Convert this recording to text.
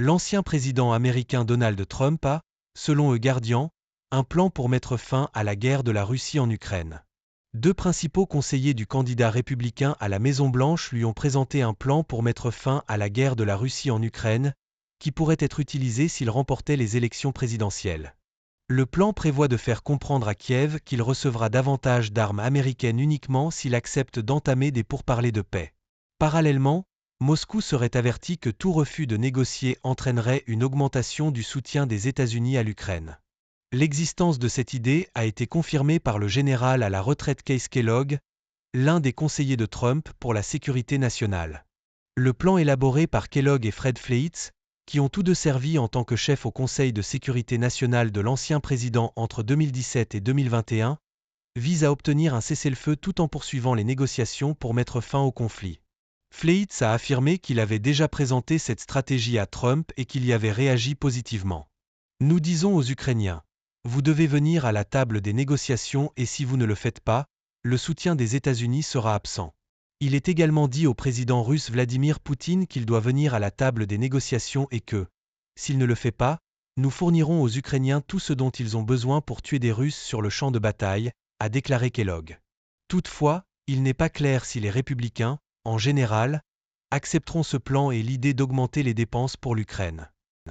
L'ancien président américain Donald Trump a, selon The Guardian, un plan pour mettre fin à la guerre de la Russie en Ukraine. Deux principaux conseillers du candidat républicain à la Maison-Blanche lui ont présenté un plan pour mettre fin à la guerre de la Russie en Ukraine, qui pourrait être utilisé s'il remportait les élections présidentielles. Le plan prévoit de faire comprendre à Kiev qu'il recevra davantage d'armes américaines uniquement s'il accepte d'entamer des pourparlers de paix. Parallèlement, Moscou serait averti que tout refus de négocier entraînerait une augmentation du soutien des États-Unis à l'Ukraine. L'existence de cette idée a été confirmée par le général à la retraite Keith Kellogg, l'un des conseillers de Trump pour la sécurité nationale. Le plan élaboré par Kellogg et Fred Fleitz, qui ont tous deux servi en tant que chef au Conseil de sécurité nationale de l'ancien président entre 2017 et 2021, vise à obtenir un cessez-le-feu tout en poursuivant les négociations pour mettre fin au conflit. Fleitz a affirmé qu'il avait déjà présenté cette stratégie à Trump et qu'il y avait réagi positivement. Nous disons aux Ukrainiens, vous devez venir à la table des négociations et si vous ne le faites pas, le soutien des États-Unis sera absent. Il est également dit au président russe Vladimir Poutine qu'il doit venir à la table des négociations et que, s'il ne le fait pas, nous fournirons aux Ukrainiens tout ce dont ils ont besoin pour tuer des Russes sur le champ de bataille, a déclaré Kellogg. Toutefois, il n'est pas clair si les républicains, en général, accepteront ce plan et l'idée d'augmenter les dépenses pour l'Ukraine.